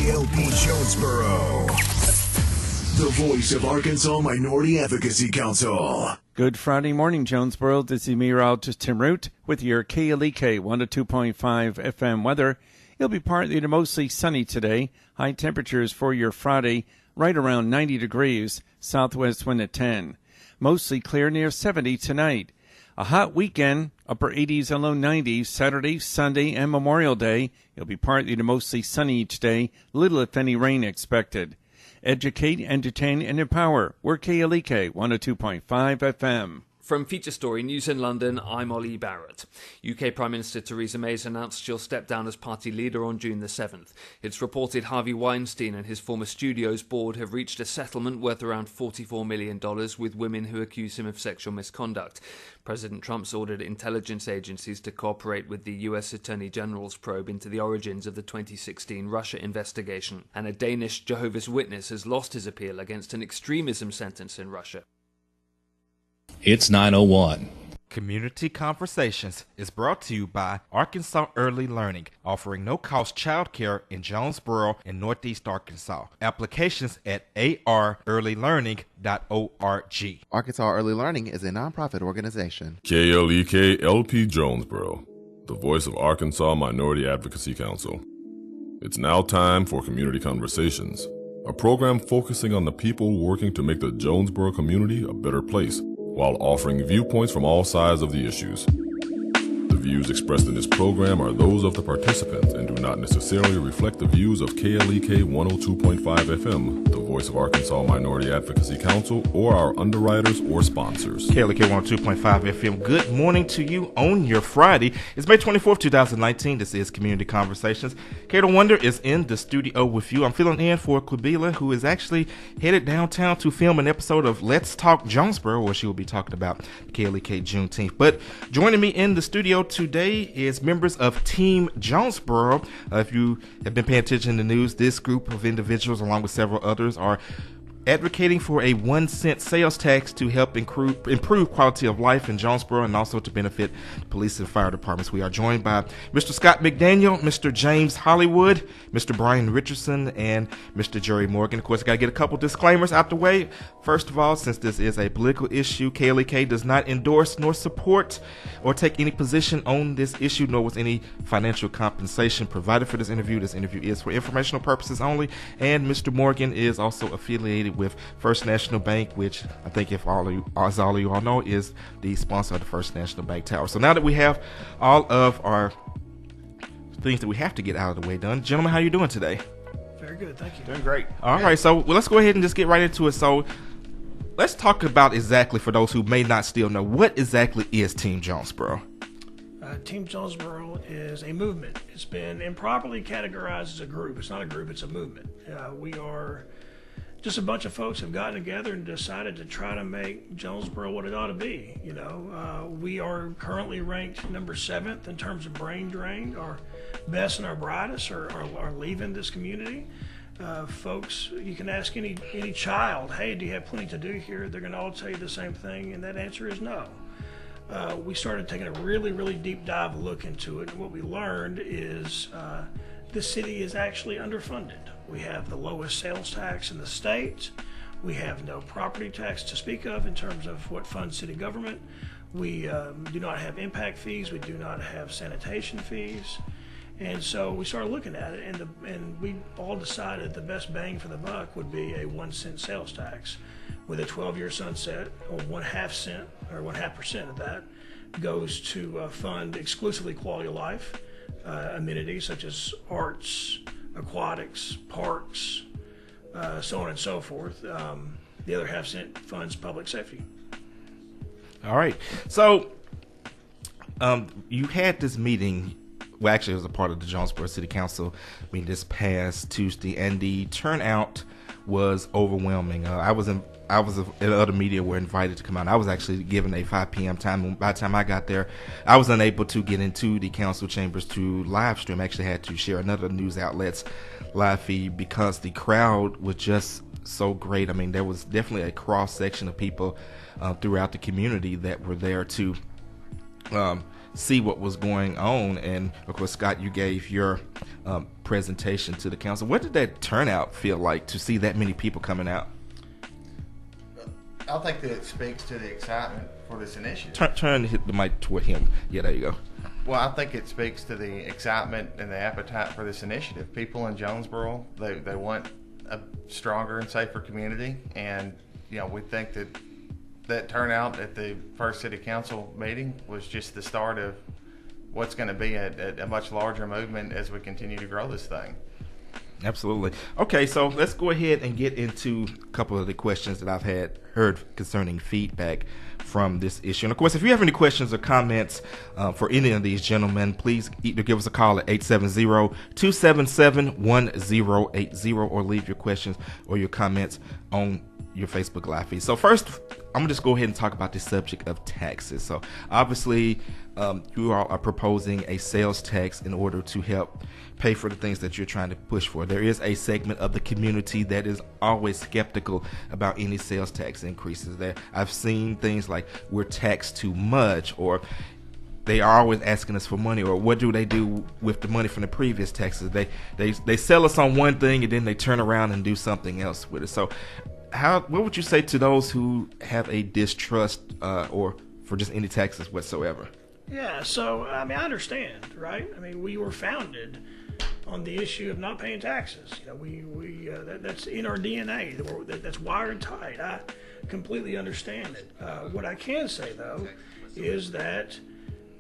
KLK Jonesboro, the voice of Arkansas Minority Advocacy Council. Good Friday morning, Jonesboro. This is meteorologist Tim Root with your KLK 102.5 FM weather. It'll be partly to mostly sunny today. High temperatures for your Friday, right around 90 degrees. Southwest wind at 10. Mostly clear near 70 tonight. A hot weekend, upper 80s and low 90s, Saturday, Sunday, and Memorial Day. It'll be partly to mostly sunny each day. Little, if any, rain expected. Educate, entertain, and empower. We're KLK 102.5 FM. From Feature Story News in London, I'm Ollie Barrett. UK Prime Minister Theresa May has announced she'll step down as party leader on June the 7th. It's reported Harvey Weinstein and his former studios board have reached a settlement worth around $44 million with women who accuse him of sexual misconduct. President Trump's ordered intelligence agencies to cooperate with the US Attorney General's probe into the origins of the 2016 Russia investigation. And a Danish Jehovah's Witness has lost his appeal against an extremism sentence in Russia. It's 9:01. Community Conversations is brought to you by Arkansas Early Learning, offering no-cost childcare in Jonesboro and Northeast Arkansas. Applications at arearlylearning.org. Arkansas Early Learning is a nonprofit organization. KLEK LP Jonesboro, the voice of Arkansas Minority Advocacy Council. It's now time for Community Conversations, a program focusing on the people working to make the Jonesboro community a better place, while offering viewpoints from all sides of the issues. The views expressed in this program are those of the participants and do not necessarily reflect the views of KLEK 102.5 FM, the voice of Arkansas Minority Advocacy Council, or our underwriters or sponsors. KLEK 102.5 FM, good morning to you on your Friday. It's May 24th, 2019. This is Community Conversations. Kato Wonder is in the studio with you. I'm filling in for Quibila, who is actually headed downtown to film an episode of Let's Talk Jonesboro, where she will be talking about KLEK Juneteenth. But joining me in the studio today is members of Team Jonesboro. If you have been paying attention to the news, this group of individuals, along with several others, are advocating for a 1-cent sales tax to help improve quality of life in Jonesboro and also to benefit the police and fire departments. We are joined by Mr. Scott McDaniel, Mr. James Hollywood, Mr. Brian Richardson, and Mr. Jerry Morgan. Of course, I got to get a couple disclaimers out the way. First of all, since this is a political issue, KLEK does not endorse nor support or take any position on this issue, nor was any financial compensation provided for this interview. This interview is for informational purposes only, and Mr. Morgan is also affiliated with First National Bank, which I think as all of you all know, is the sponsor of the First National Bank Tower. So now that we have all of our things that we have to get out of the way done, gentlemen, how are you doing today? Very good, thank you. Doing great. All right, so let's go ahead and just get right into it. So let's talk about exactly, for those who may not still know, what exactly is Team Jonesboro? Team Jonesboro is a movement. It's been improperly categorized as a group. It's not a group, it's a movement. We are just a bunch of folks have gotten together and decided to try to make Jonesboro what it ought to be. You know, we are currently ranked number 7th in terms of brain drain. Our best and our brightest are leaving this community. Folks, you can ask any child, hey, do you have plenty to do here? They're going to all tell you the same thing, and that answer is no. We started taking a really, really deep dive look into it, and what we learned is the city is actually underfunded. We have the lowest sales tax in the state. We have no property tax to speak of in terms of what funds city government. We do not have impact fees. We do not have sanitation fees. And so we started looking at it, and we all decided the best bang for the buck would be a 1-cent sales tax with a 12-year sunset, or 1/2 cent, or 0.5% of that goes to fund exclusively quality of life amenities such as arts, aquatics, parks, so on and so forth. The other 1/2 cent funds public safety. All right. So you had this meeting. Well, actually, it was a part of the Jonesboro City Council meeting this past Tuesday, and the turnout was overwhelming. I was and other media were invited to come out. I was actually given a 5 p.m. time. By the time I got there, I was unable to get into the council chambers to live stream. I actually had to share another news outlet's live feed because the crowd was just so great. I mean, there was definitely a cross section of people throughout the community that were there to see what was going on. And of course, Scott, you gave your presentation to the council. What did that turnout feel like to see that many people coming out? I think that it speaks to the excitement for this initiative. Turn the mic toward him. Yeah, there you go. Well, I think it speaks to the excitement and the appetite for this initiative. People in Jonesboro, they want a stronger and safer community, and we think that turnout at the first city council meeting was just the start of what's going to be a much larger movement as we continue to grow this thing. Absolutely. Okay, so let's go ahead and get into a couple of the questions that I've heard concerning feedback from this issue. And of course, if you have any questions or comments for any of these gentlemen, please either give us a call at 870-277-1080 or leave your questions or your comments on your Facebook Live feed. So first, I'm going to just go ahead and talk about the subject of taxes. So obviously, you all are proposing a sales tax in order to help pay for the things that you're trying to push for. There is a segment of the community that is always skeptical about any sales tax increases. There, I've seen things like we're taxed too much, or they are always asking us for money, or what do they do with the money from the previous taxes? They sell us on one thing and then they turn around and do something else with it. So what would you say to those who have a distrust or for just any taxes whatsoever? Yeah, so I understand, right? We were founded on the issue of not paying taxes. That's in our DNA. That's wired tight. I completely understand it. What I can say though is that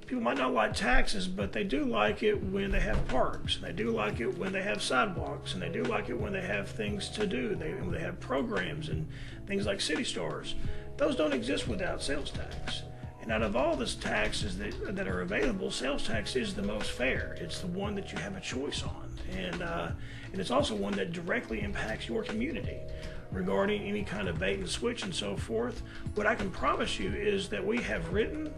people might not like taxes, but they do like it when they have parks, and they do like it when they have sidewalks, and they do like it when they have things to do. When they have programs and things like city stores. Those don't exist without sales tax. And out of all the taxes that are available, sales tax is the most fair. It's the one that you have a choice on. And it's also one that directly impacts your community regarding any kind of bait and switch and so forth. What I can promise you is that we have written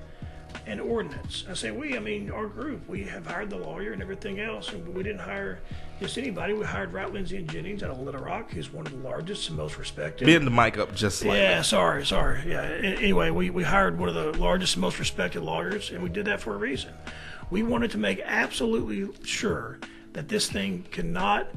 an ordinance. I say we, our group. We have hired the lawyer and everything else, and we didn't hire just anybody. We hired Wright, Lindsay, and Jennings out of Little Rock, who's one of the largest and most respected. Bend the mic up just slightly. Yeah, sorry. Yeah. Anyway, we hired one of the largest and most respected lawyers, and we did that for a reason. We wanted to make absolutely sure that this thing cannot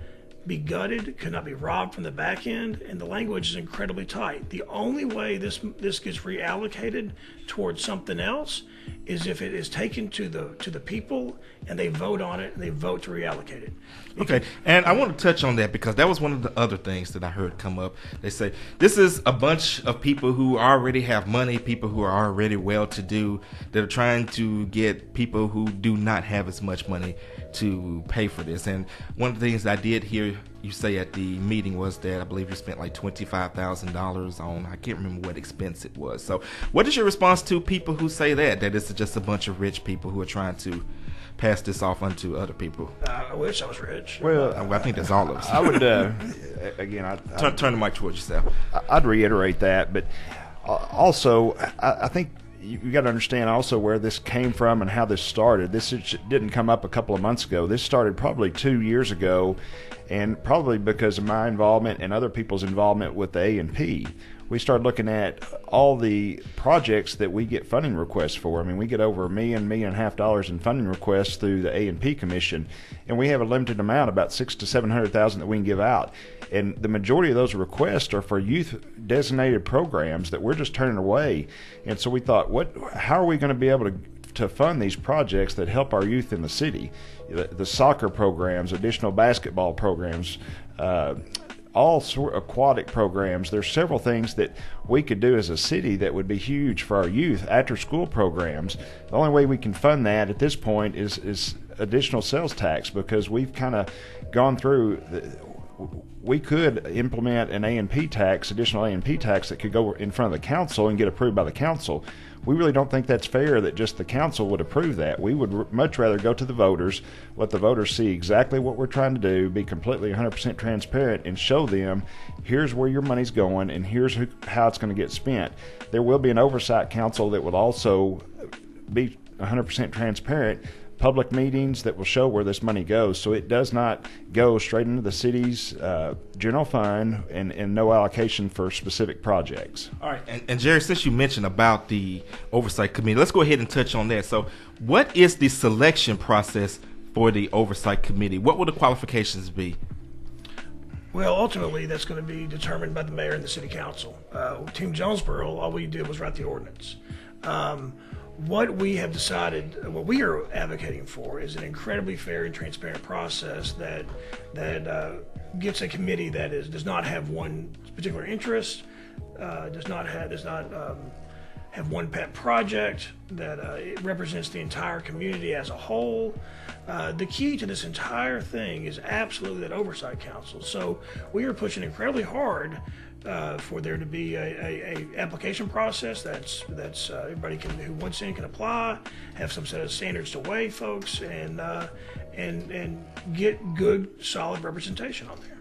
be gutted, cannot be robbed from the back end, and the language is incredibly tight. The only way this gets reallocated towards something else is if it is taken to the people and they vote on it and they vote to reallocate it. Okay, and I want to touch on that because that was one of the other things that I heard come up. They say this is a bunch of people who already have money, people who are already well-to-do, that are trying to get people who do not have as much money to pay for this. And one of the things I did hear you say at the meeting was that I believe you spent like $25,000 on, I can't remember what expense it was. So what is your response to people who say that it's just a bunch of rich people who are trying to pass this off onto other people? I wish I was rich. Well, I think that's all of us. I would, again, turn the mic towards yourself. I'd reiterate that, but also I think you got to understand also where this came from and how this started. This didn't come up a couple of months ago. This started probably 2 years ago, and probably because of my involvement and other people's involvement with the A&P. We started looking at all the projects that we get funding requests for. We get over $1.5 million in funding requests through the A&P Commission, and we have a limited amount, about $600,000 to $700,000 that we can give out. And the majority of those requests are for youth-designated programs that we're just turning away. And so we thought, how are we going to be able to fund these projects that help our youth in the city? The soccer programs, additional basketball programs, all aquatic programs. There's several things that we could do as a city that would be huge for our youth. After-school programs. The only way we can fund that at this point is additional sales tax, because we've kind of gone through. We could implement an A&P tax, additional A&P tax that could go in front of the council and get approved by the council. We really don't think that's fair that just the council would approve that. We would much rather go to the voters, let the voters see exactly what we're trying to do, be completely 100% transparent, and show them here's where your money's going and here's how it's going to get spent. There will be an oversight council that will also be 100% transparent, public meetings that will show where this money goes. So it does not go straight into the city's general fund and no allocation for specific projects. All right, and Jerry, since you mentioned about the oversight committee, let's go ahead and touch on that. So what is the selection process for the oversight committee? What will the qualifications be? Well, ultimately, that's going to be determined by the mayor and the city council. Team Jonesboro, all we did was write the ordinance. What we have decided, what we are advocating for, is an incredibly fair and transparent process that gets a committee that does not have one particular interest, does not have one pet project, that it represents the entire community as a whole. The key to this entire thing is absolutely that oversight council. So we are pushing incredibly hard for there to be a application process that's everybody who wants in can apply, have some set of standards to weigh folks, and get good, solid representation on there.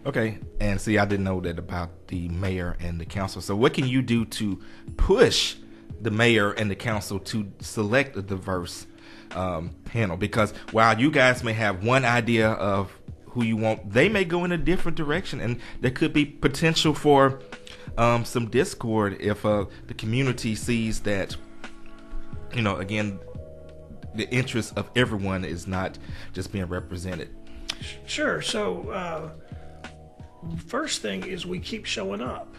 Okay, and see, I didn't know that about the mayor and the council. So what can you do to push the mayor and the council to select a diverse panel? Because while you guys may have one idea of who you want, they may go in a different direction, and there could be potential for some discord if the community sees that, again, the interest of everyone is not just being represented. Sure. So first thing is we keep showing up.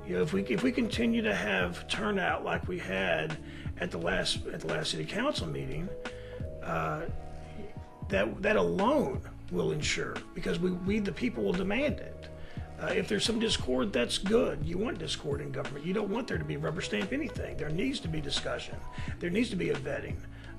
If we continue to have turnout like we had at the last city council meeting, that alone will ensure, because we the people will demand it. If there's some discord, that's good. You want discord in government. You don't want there to be rubber stamp anything. There needs to be discussion. There needs to be a vetting.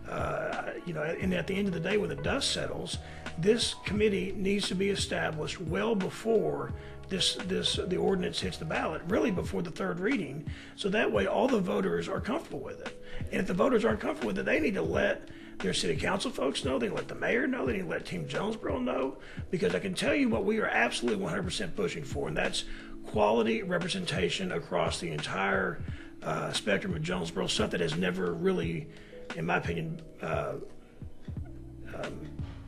And at the end of the day, when the dust settles, this committee needs to be established well before the ordinance hits the ballot, really before the third reading, so that way all the voters are comfortable with it. And if the voters aren't comfortable with it, they need to let their city council folks know, they need to let the mayor know, they need to let Team Jonesboro know, because I can tell you what we are absolutely 100% pushing for, and that's quality representation across the entire spectrum of Jonesboro, stuff that has never really, in my opinion,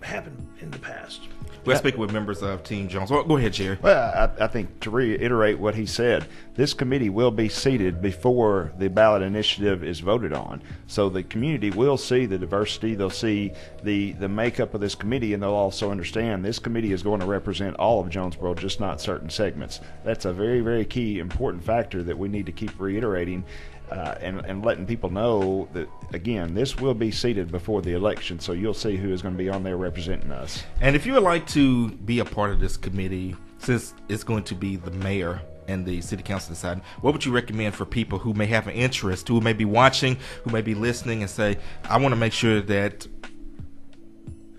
happened in the past. We're speaking with members of Team Jones. Well, go ahead, Jerry. Well, I think to reiterate what he said, this committee will be seated before the ballot initiative is voted on. So the community will see the diversity, they'll see the makeup of this committee, and they'll also understand this committee is going to represent all of Jonesboro, just not certain segments. That's a very, very key, important factor that we need to keep reiterating. And letting people know that, again, this will be seated before the election, so you'll see who is going to be on there representing us. And if you would like to be a part of this committee, since it's going to be the mayor and the city council deciding, what would you recommend for people who may have an interest, who may be watching, who may be listening, and say, I want to make sure that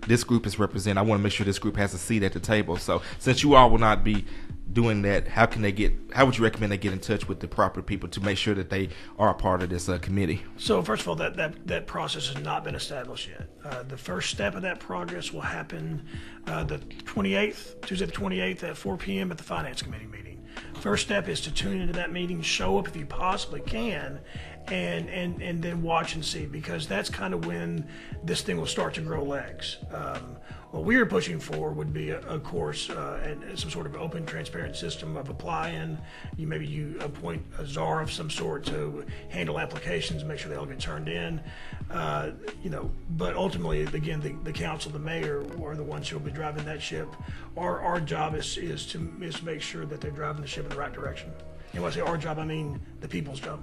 this group is represented. I want to make sure this group has a seat at the table. So since you all will not be doing that, how would you recommend they get in touch with the proper people to make sure that they are a part of this committee? So first of all, that process has not been established yet. The first step of that progress will happen the 28th, Tuesday the 28th at 4 p.m. at the Finance Committee meeting. First step is to tune into that meeting, show up if you possibly can, and then watch and see, because that's kind of when this thing will start to grow legs. What we are pushing for would be, of course, some sort of open, transparent system of applying. You appoint a czar of some sort to handle applications, make sure they all get turned in. But ultimately, again, the council, the mayor, are the ones who will be driving that ship. Our job is to make sure that they're driving the ship in the right direction. And when I say our job, I mean the people's job.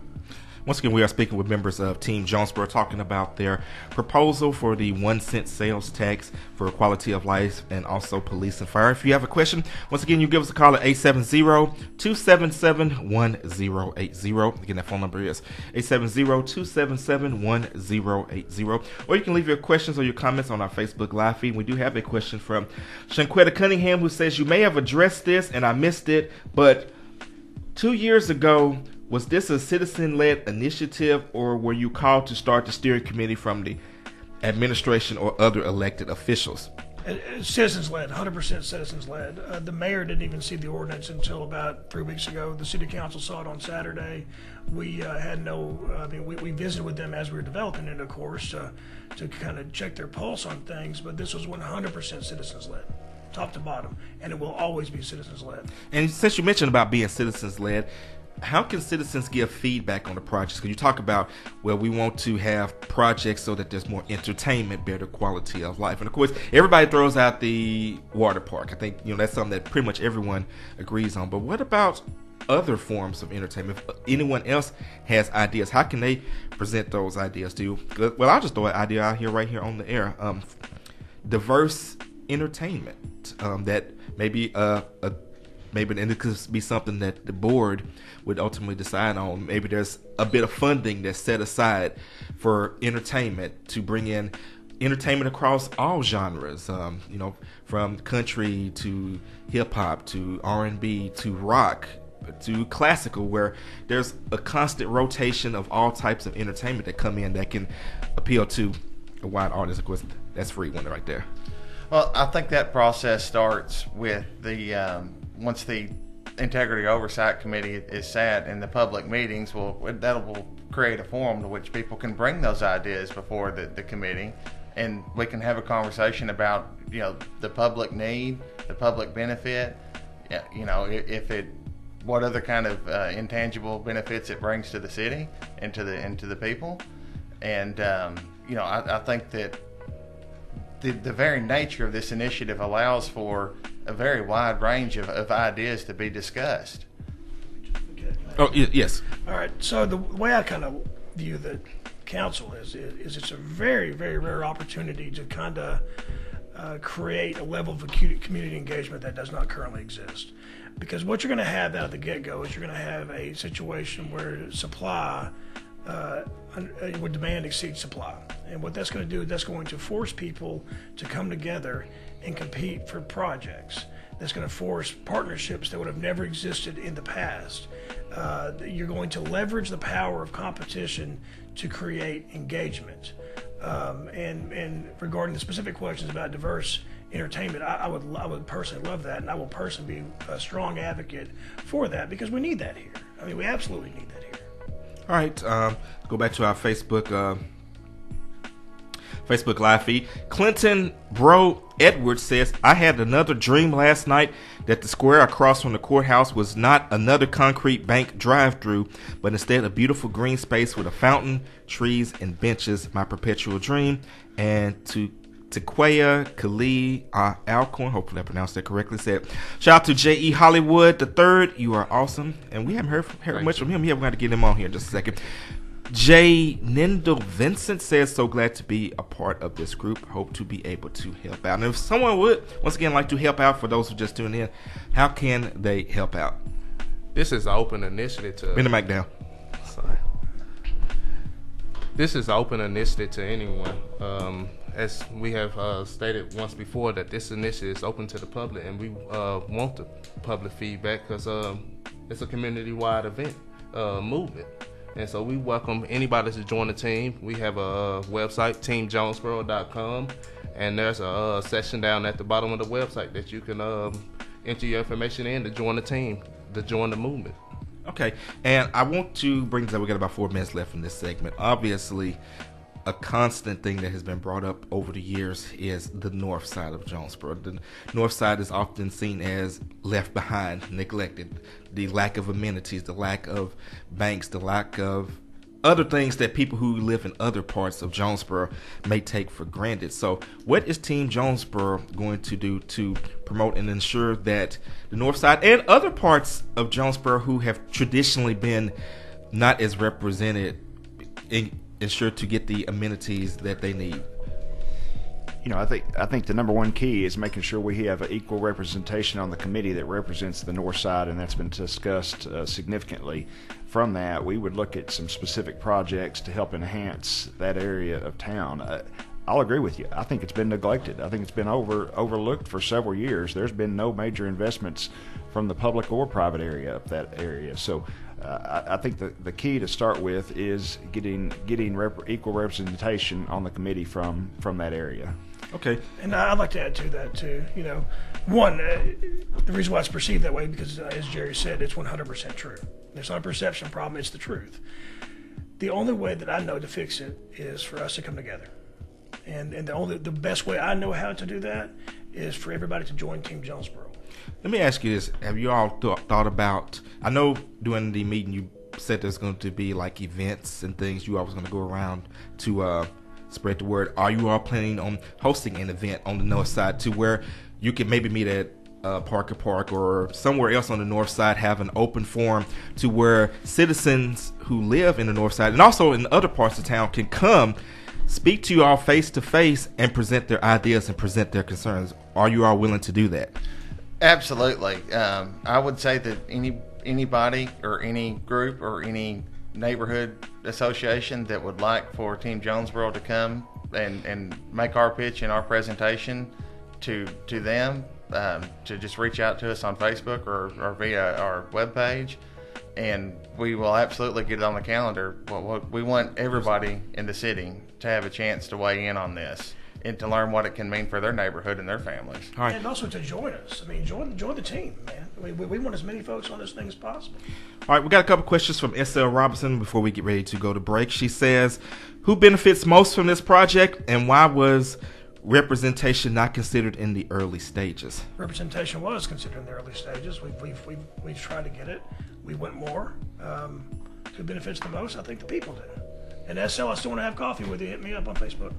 Once again, we are speaking with members of Team Jonesboro, talking about their proposal for the 1-cent sales tax for quality of life and also police and fire. If you have a question, once again, you give us a call at 870-277-1080. Again, that phone number is 870-277-1080. Or you can leave your questions or your comments on our Facebook Live feed. We do have a question from Shanquetta Cunningham, who says, you may have addressed this and I missed it, but 2 years ago, was this a citizen-led initiative, or were you called to start the steering committee from the administration or other elected officials? Citizens-led, 100% citizens-led. The mayor didn't even see the ordinance until about 3 weeks ago. The city council saw it on Saturday. We had we visited with them as we were developing it, of course, to kind of check their pulse on things, but this was 100% citizens-led, top to bottom, and it will always be citizens-led. And since you mentioned about being citizens-led, how can citizens give feedback on the projects? Because you talk about, well, we want to have projects so that there's more entertainment, better quality of life. And of course, everybody throws out the water park. I think, that's something that pretty much everyone agrees on. But what about other forms of entertainment? If anyone else has ideas, how can they present those ideas to you? Well, I'll just throw an idea out here right here on the air. Diverse entertainment that maybe and it could be something that the board would ultimately decide on. Maybe there's a bit of funding that's set aside for entertainment to bring in entertainment across all genres, from country to hip hop to R&B to rock to classical, where there's a constant rotation of all types of entertainment that come in that can appeal to a wide audience. Of course, that's free one right there. Well, I think that process starts with the once the Integrity Oversight Committee is sat in the public meetings, that will create a forum to which people can bring those ideas before the committee, and we can have a conversation about the public need, the public benefit, what other kind of intangible benefits it brings to the city and to the people, and I think that the very nature of this initiative allows for a very wide range of ideas to be discussed. Oh, yes. All right. So the way I kind of view the council is it's a very, very rare opportunity to kind of create a level of community engagement that does not currently exist. Because what you're going to have out of the get-go is you're going to have a situation where supply would demand exceed supply. And what that's going to do, that's going to force people to come together and compete for projects. That's going to force partnerships that would have never existed in the past. You're going to leverage the power of competition to create engagement. And regarding the specific questions about diverse entertainment, I would personally love that, and I will personally be a strong advocate for that, because we need that here. I mean, we absolutely need that here. All right, go back to our Facebook live feed. Clinton Bro Edwards says, I had another dream last night that the square across from the courthouse was not another concrete bank drive-through, but instead a beautiful green space with a fountain, trees, and benches. My perpetual dream. And to Tequaya Khalid Alcorn, hopefully I pronounced that correctly, said, shout out to J.E. Hollywood III, you are awesome. And we haven't heard much from him. Yeah, we're going to get him on here in just a second. J. Nindle Vincent says, so glad to be a part of this group. Hope to be able to help out. And if someone would, once again, like to help out, for those who just tuned in, how can they help out? This is an open initiative to... Bring the mic down. Sorry. This is an open initiative to anyone. As we have stated once before, that this initiative is open to the public, and we want the public feedback because it's a community-wide event, movement. And so we welcome anybody to join the team. We have a website, teamjonesboro.com, and there's a section down at the bottom of the website that you can enter your information in to join the team, to join the movement. Okay, and I want to bring this up. We got about 4 minutes left in this segment. Obviously, a constant thing that has been brought up over the years is the north side of Jonesboro. The north side is often seen as left behind, neglected. The lack of amenities, the lack of banks, the lack of other things that people who live in other parts of Jonesboro may take for granted. So what is Team Jonesboro going to do to promote and ensure that the north side and other parts of Jonesboro who have traditionally been not as represented ensure to get the amenities that they need? I think the number one key is making sure we have an equal representation on the committee that represents the north side, and that's been discussed significantly. From that, we would look at some specific projects to help enhance that area of town. I'll agree with you. I think it's been neglected. I think it's been overlooked for several years. There's been no major investments from the public or private area of that area. So I think the key to start with is getting equal representation on the committee from that area. Okay. And I'd like to add to that too. One, the reason why it's perceived that way because, as Jerry said, it's 100% true. It's not a perception problem; it's the truth. The only way that I know to fix it is for us to come together, and the best way I know how to do that is for everybody to join Team Jonesboro. Let me ask you this: have you all thought about? I know during the meeting you said there's going to be like events and things. You all was going to go around to spread the word. Are you all planning on hosting an event on the north side to where you can maybe meet at Parker Park or somewhere else on the north side, have an open forum to where citizens who live in the north side and also in other parts of town can come speak to you all face to face and present their ideas and present their concerns? Are you all willing to do that? Absolutely. I would say that anybody or any group or any neighborhood association that would like for Team Jonesboro to come and make our pitch and our presentation to them, to just reach out to us on Facebook or via our webpage, and we will absolutely get it on the calendar. We want everybody in the city to have a chance to weigh in on this and to learn what it can mean for their neighborhood and their families. All right. And also to join us. I mean, join the team, man. We want as many folks on this thing as possible. All right, we got a couple questions from S.L. Robinson before we get ready to go to break. She says, who benefits most from this project and why was representation not considered in the early stages? Representation was considered in the early stages. We've tried to get it. We want more. Who benefits the most? I think the people do. And SL, I still want to have coffee with you. Hit me up on Facebook.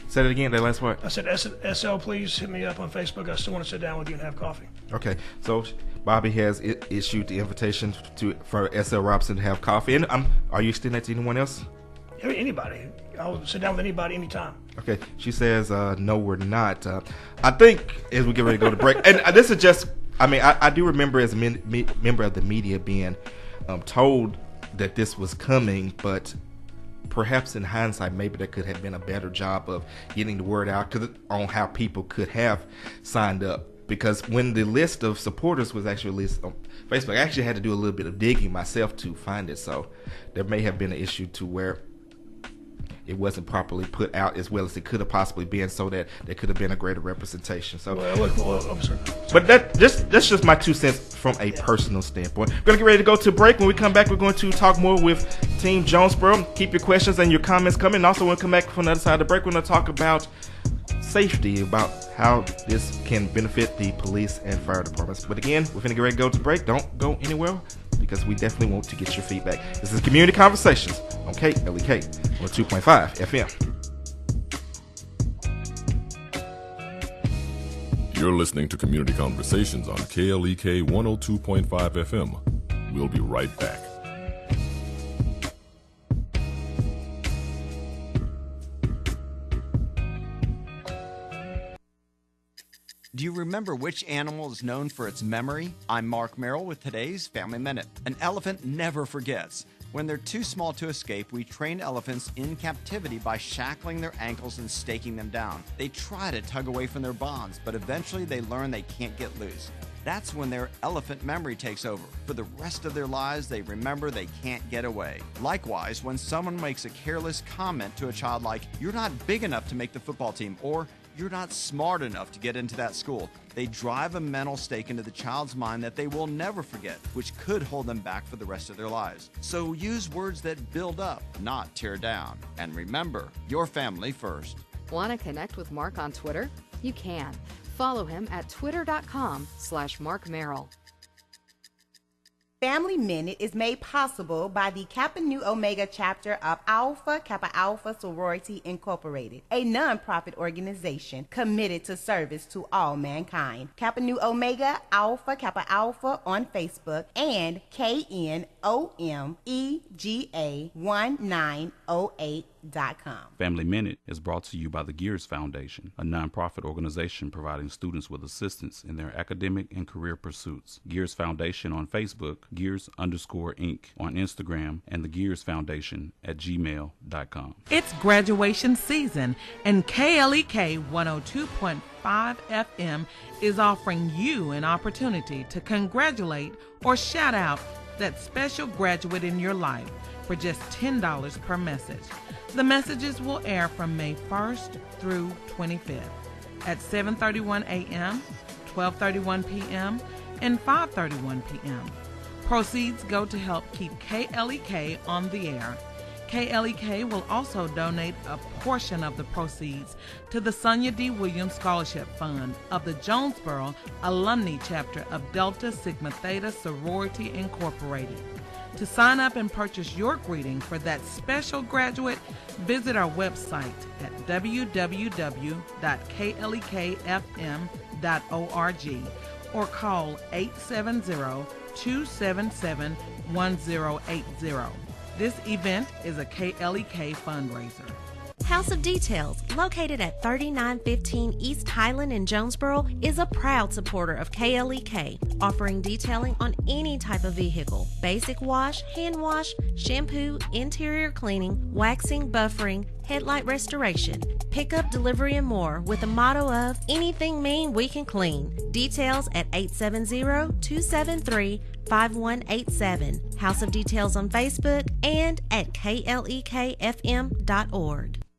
Say that again, that last word. I said, SL, please hit me up on Facebook. I still want to sit down with you and have coffee. Okay, so Bobby has issued the invitation for S.L. Robinson to have coffee. And are you extending that to anyone else? Anybody. I'll sit down with anybody anytime. Okay, she says, no, we're not. I think as we get ready to go to break, and this is just, I do remember as a member of the media being told that this was coming, but perhaps in hindsight, maybe there could have been a better job of getting the word out on how people could have signed up. Because when the list of supporters was actually released on Facebook, I actually had to do a little bit of digging myself to find it. So there may have been an issue to where it wasn't properly put out as well as it could have possibly been, so that there could have been a greater representation. So, but that's just my 2 cents from a personal standpoint. We're going to get ready to go to break. When we come back, we're going to talk more with Team Jonesboro. Keep your questions and your comments coming. Also, when we come back from the other side of the break, we're going to talk about safety, about how this can benefit the police and fire departments. But again, we're going to get ready to go to break. Don't go anywhere, because we definitely want to get your feedback. This is Community Conversations on KLEK 102.5 FM. You're listening to Community Conversations on KLEK 102.5 FM. We'll be right back. Do you remember which animal is known for its memory? I'm Mark Merrill with today's Family Minute. An elephant never forgets. When they're too small to escape, we train elephants in captivity by shackling their ankles and staking them down. They try to tug away from their bonds, but eventually they learn they can't get loose. That's when their elephant memory takes over. For the rest of their lives, they remember they can't get away. Likewise, when someone makes a careless comment to a child like, "You're not big enough to make the football team," or "You're not smart enough to get into that school," they drive a mental stake into the child's mind that they will never forget, which could hold them back for the rest of their lives. So use words that build up, not tear down. And remember, your family first. Want to connect with Mark on Twitter? You can. Follow him at twitter.com/Mark Merrill. Family Minute is made possible by the Kappa Nu Omega chapter of Alpha Kappa Alpha Sorority Incorporated, a non-profit organization committed to service to all mankind. Kappa Nu Omega Alpha Kappa Alpha on Facebook and KNOMEGA1908.com. Family Minute is brought to you by the Gears Foundation, a non-profit organization providing students with assistance in their academic and career pursuits. Gears Foundation on Facebook, Gears_Inc. on Instagram, and the Gears Foundation at gmail.com. It's graduation season, and KLEK 102.5 FM is offering you an opportunity to congratulate or shout out that special graduate in your life for just $10 per message. The messages will air from May 1st through 25th at 7:31 a.m., 12:31 p.m., and 5:31 p.m. Proceeds go to help keep KLEK on the air. KLEK will also donate a portion of the proceeds to the Sonia D. Williams Scholarship Fund of the Jonesboro Alumni Chapter of Delta Sigma Theta Sorority Incorporated. To sign up and purchase your greeting for that special graduate, visit our website at www.klekfm.org or call 870-277-1080. This event is a KLEK fundraiser. House of Details, located at 3915 East Highland in Jonesboro, is a proud supporter of KLEK, offering detailing on any type of vehicle: basic wash, hand wash, shampoo, interior cleaning, waxing, buffering, headlight restoration, pickup, delivery, and more, with a motto of anything mean we can clean. Details at 870-273-5187. House of Details on Facebook and at klekfm.org.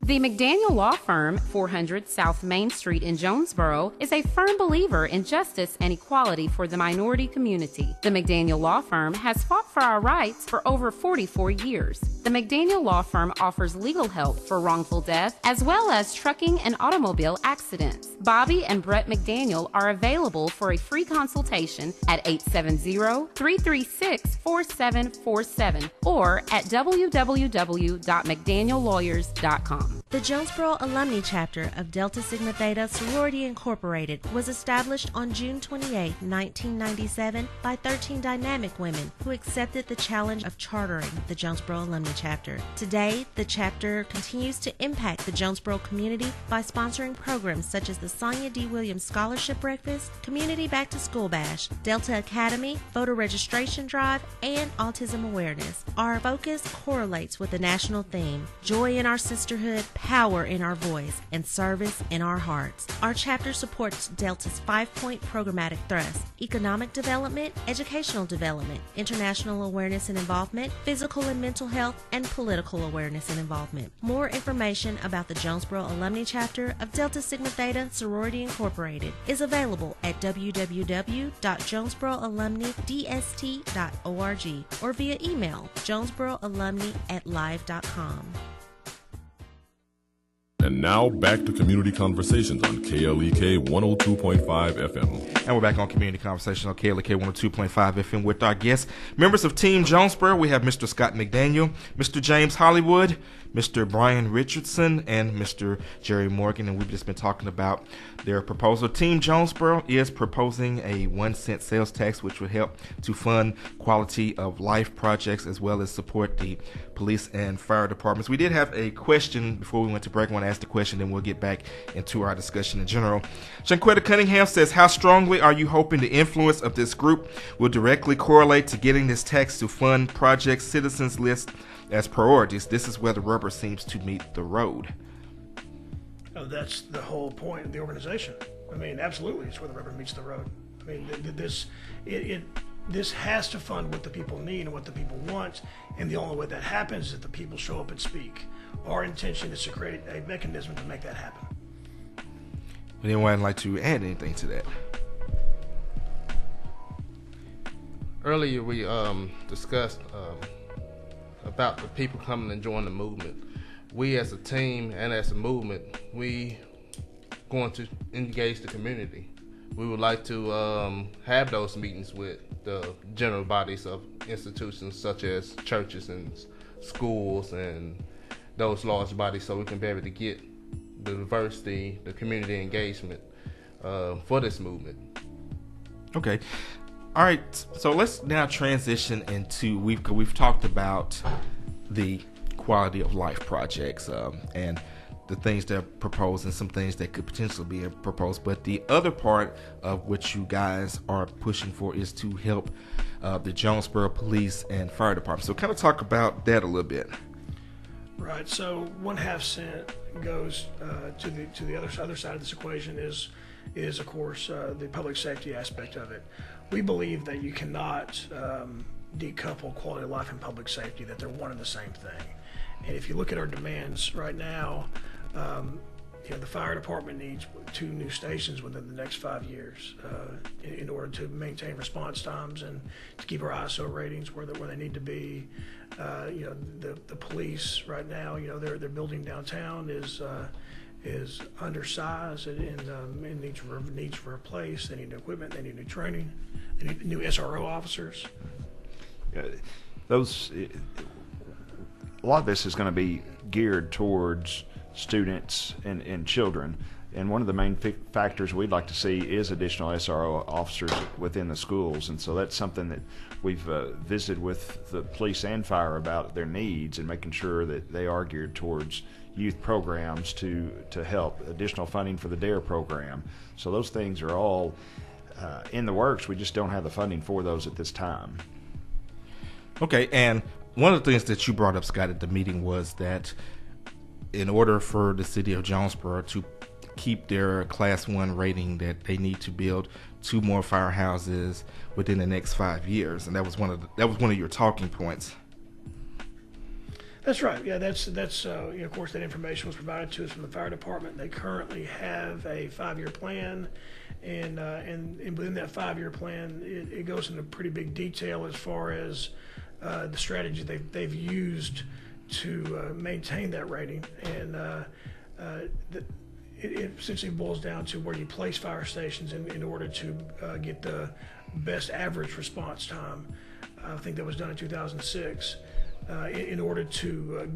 The McDaniel Law Firm, 400 South Main Street in Jonesboro, is a firm believer in justice and equality for the minority community. The McDaniel Law Firm has fought for our rights for over 44 years. The McDaniel Law Firm offers legal help for wrongful death as well as trucking and automobile accidents. Bobby and Brett McDaniel are available for a free consultation at 870-336-4747 or at www.mcdaniellawyers.com. The Jonesboro Alumni Chapter of Delta Sigma Theta Sorority Incorporated was established on June 28, 1997 by 13 dynamic women who accepted the challenge of chartering the Jonesboro Alumni Chapter. Today, the chapter continues to impact the Jonesboro community by sponsoring programs such as the Sonia D. Williams Scholarship Breakfast, Community Back to School Bash, Delta Academy, Voter Registration Drive, and Autism Awareness. Our focus correlates with the national theme: joy in our sisterhood, power in our voice, and service in our hearts. Our chapter supports Delta's 5-point programmatic thrust: economic development, educational development, international awareness and involvement, physical and mental health, and political awareness and involvement. More information about the Jonesboro Alumni Chapter of Delta Sigma Theta Sorority Incorporated is available at www.jonesboroalumnidst.org or via email jonesboroalumni@live.com. And now back to Community Conversations on KLEK 102.5 FM. And we're back on Community Conversations on KLEK 102.5 FM with our guests, members of Team Jonesboro. We have Mr. Scott McDaniel, Mr. James Hollywood, Mr. Brian Richardson, and Mr. Jerry Morgan, and we've just been talking about their proposal. Team Jonesboro is proposing a 1-cent sales tax, which would help to fund quality of life projects as well as support the police and fire departments. We did have a question before we went to break. I want to ask the question, then we'll get back into our discussion in general. Shanquetta Cunningham says, how strongly are you hoping the influence of this group will directly correlate to getting this tax to fund projects citizens list as priorities? This is where the rubber seems to meet the road. Oh, that's the whole point of the organization. I mean, absolutely, it's where the rubber meets the road. I mean, this has to fund what the people need and what the people want, and the only way that happens is that the people show up and speak. Our intention is to create a mechanism to make that happen. Would anyone like to add anything to that? Earlier we discussed about the people coming and joining the movement. We as a team and as a movement, we going to engage the community. We would like to have those meetings with the general bodies of institutions such as churches and schools and those large bodies, so we can be able to get the diversity, the community engagement for this movement. Okay. All right, so let's now transition into, we've talked about the quality of life projects and the things that are proposed and some things that could potentially be proposed. But the other part of what you guys are pushing for is to help the Jonesboro Police and Fire Department. So kind of talk about that a little bit. Right. So 1/2 cent goes to the other side of this equation is of course the public safety aspect of it. We believe that you cannot decouple quality of life and public safety, that they're one and the same thing. And if you look at our demands right now, the fire department needs 2 new stations within the next 5 years in order to maintain response times and to keep our ISO ratings where they need to be. The police right now, their building downtown is undersized and needs replaced. They need new equipment. They need new training. They need new SRO officers. A lot of this is going to be geared towards students and children. And one of the main factors we'd like to see is additional SRO officers within the schools. And so that's something that we've visited with the police and fire about their needs and making sure that they are geared towards youth programs to help, additional funding for the DARE program. So those things are all in the works. We just don't have the funding for those at this time. Okay, and one of the things that you brought up, Scott, at the meeting was that in order for the city of Jonesboro to keep their Class 1 rating, that they need to build 2 more firehouses within the next 5 years, and that was one of your talking points. That's right. Yeah, that's of course that information was provided to us from the fire department. They currently have a 5-year plan, and within that 5-year plan, it goes into pretty big detail as far as the strategy they've used to maintain that rating, and it essentially boils down to where you place fire stations in order to get the best average response time. I think that was done in 2006. In order to,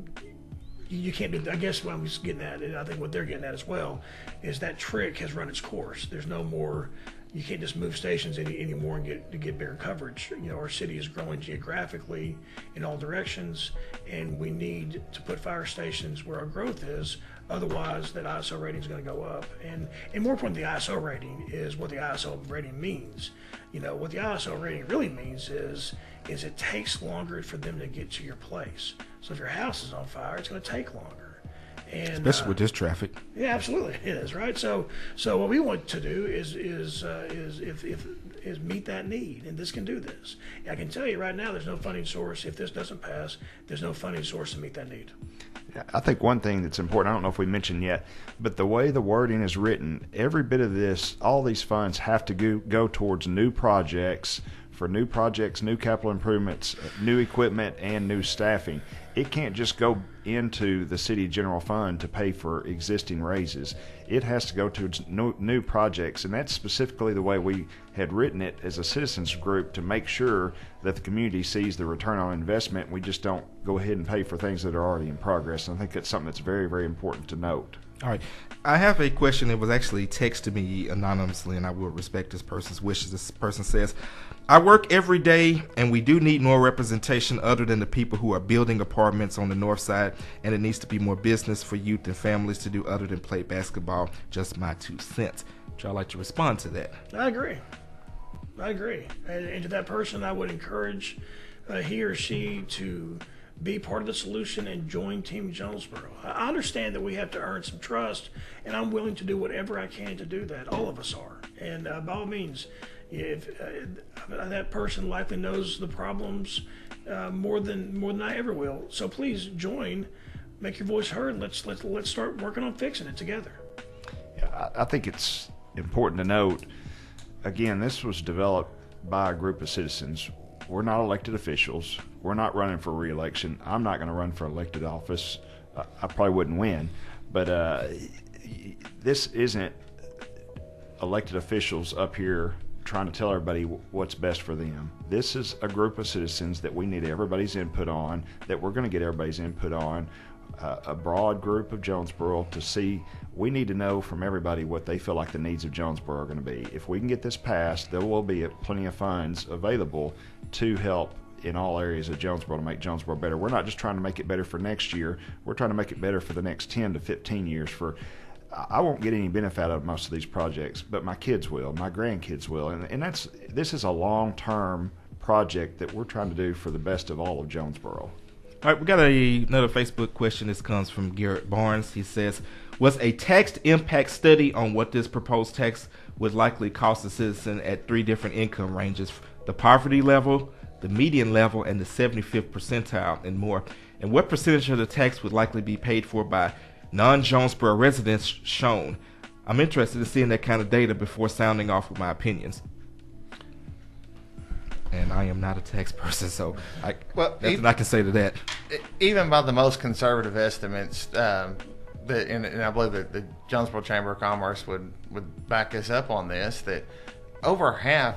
you can't do. I guess what I was getting at, and I think what they're getting at as well, is that trick has run its course. There's no more. You can't just move stations anymore and get bigger coverage. Our city is growing geographically in all directions, and we need to put fire stations where our growth is. Otherwise, that ISO rating is going to go up. And more importantly, the ISO rating is what the ISO rating means. What the ISO rating really means is it takes longer for them to get to your place. So if your house is on fire, it's going to take longer. And, especially with this traffic. Yeah, absolutely, it is, right? So what we want to do is meet that need, and this can do this. I can tell you right now, there's no funding source. If this doesn't pass, there's no funding source to meet that need. I think one thing that's important, I don't know if we mentioned yet, but the way the wording is written, every bit of this, all these funds have to go towards new projects, new capital improvements, new equipment, and new staffing. It can't just go into the city general fund to pay for existing raises. It has to go to new projects, and that's specifically the way we had written it as a citizens group, to make sure that the community sees the return on investment. We just don't go ahead and pay for things that are already in progress. And I think that's something that's very, very important to note. All right. I have a question that was actually texted to me anonymously, and I will respect this person's wishes. This person says, I work every day, and we do need more representation other than the people who are building apartments on the north side, and it needs to be more business for youth and families to do other than play basketball. Just my 2 cents. Would y'all like to respond to that? I agree. And to that person, I would encourage he or she to be part of the solution and join Team Jonesboro. I understand that we have to earn some trust, and I'm willing to do whatever I can to do that. All of us are. And by all means, if that person likely knows the problems more than I ever will. So please join, make your voice heard, and let's start working on fixing it together. Yeah, I think it's important to note, again, this was developed by a group of citizens. We're not elected officials. We're not running for re-election. I'm not going to run for elected office. I probably wouldn't win. But this isn't elected officials up here trying to tell everybody what's best for them. This is a group of citizens that we need everybody's input on, that we're going to get everybody's input on, a broad group of Jonesboro to see. We need to know from everybody what they feel like the needs of Jonesboro are going to be. If we can get this passed, there will be plenty of funds available to help in all areas of Jonesboro to make Jonesboro better. We're not just trying to make it better for next year. We're trying to make it better for the next 10 to 15 years. I won't get any benefit out of most of these projects, but my kids will, my grandkids will, and this is a long-term project that we're trying to do for the best of all of Jonesboro. All right, we got another Facebook question. This comes from Garrett Barnes. He says, was a tax impact study on what this proposed tax would likely cost a citizen at 3 different income ranges, the poverty level, the median level, and the 75th percentile, and more. And what percentage of the tax would likely be paid for by non-Jonesboro residents shown? I'm interested in seeing that kind of data before sounding off with my opinions. And I am not a tax person, so nothing I can say to that. Even by the most conservative estimates, and I believe that the Jonesboro Chamber of Commerce would back us up on this, that over half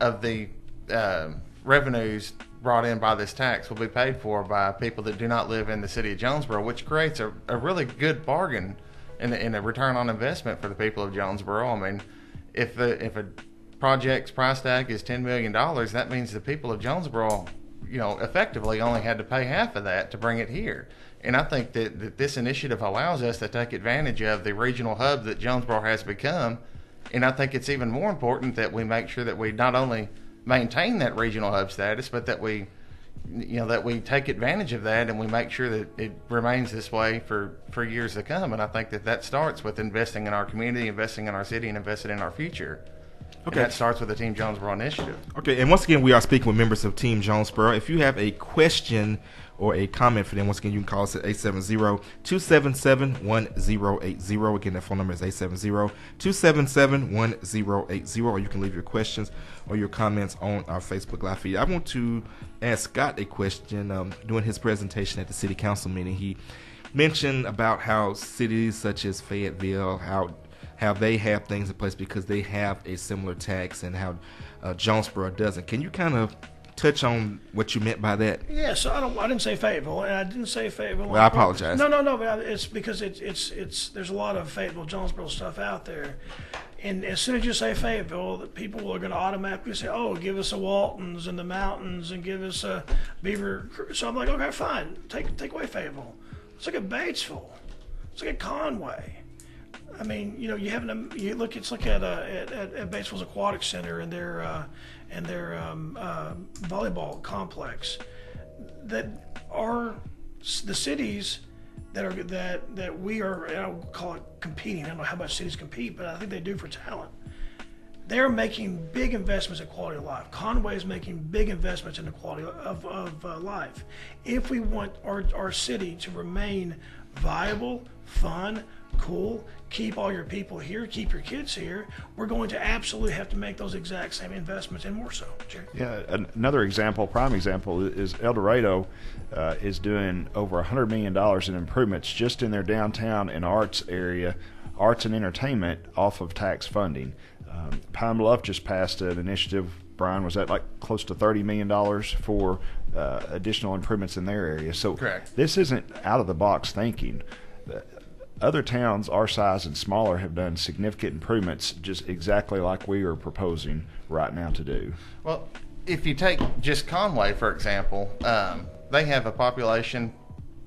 of the revenues brought in by this tax will be paid for by people that do not live in the city of Jonesboro, which creates a really good bargain in a return on investment for the people of Jonesboro. I mean, if a project's price tag is $10 million, that means the people of Jonesboro, effectively only had to pay half of that to bring it here. And I think that this initiative allows us to take advantage of the regional hub that Jonesboro has become. And I think it's even more important that we make sure that we not only maintain that regional hub status, but that we take advantage of that and we make sure that it remains this way for years to come. And I think that starts with investing in our community, investing in our city, and investing in our future. Okay. And that starts with the Team Jonesboro initiative. Okay, and once again, we are speaking with members of Team Jonesboro. If you have a question or a comment for them, once again, you can call us at 870-277-1080. Again, that phone number is 870-277-1080, or you can leave your questions or your comments on our Facebook Live feed. I want to ask Scott a question. During his presentation at the City Council meeting, he mentioned about how cities such as Fayetteville, how they have things in place because they have a similar tax, and how Jonesboro doesn't. Can you kind of touch on what you meant by that? Yeah, so I didn't say Fayetteville, and I didn't say Fayetteville. Well, I apologize. No, but it's because it's there's a lot of Fayetteville, Jonesboro stuff out there, and as soon as you say Fayetteville, the people are going to automatically say, "Oh, give us a Waltons in the mountains, and give us a Beaver." So I'm like, okay, fine, take away Fayetteville. Let's look at Batesville. Let's look at Conway. I mean, you look at Batesville's Aquatic Center and their volleyball complex. That are the cities that we are, I would call it competing. I don't know how much cities compete, but I think they do for talent. They're making big investments in quality of life. Conway is making big investments in the quality of life. If we want our city to remain viable, fun, cool, keep all your people here, keep your kids here, we're going to absolutely have to make those exact same investments, and more so. Jerry? Yeah, another prime example is El Dorado is doing over $100 million in improvements just in their downtown and arts area, arts and entertainment, off of tax funding. Pine Bluff just passed an initiative, Brian, was that like close to $30 million for additional improvements in their area. So correct. This isn't out of the box thinking. Other towns our size and smaller have done significant improvements just exactly like we are proposing right now to do. Well, if you take just Conway, for example, they have a population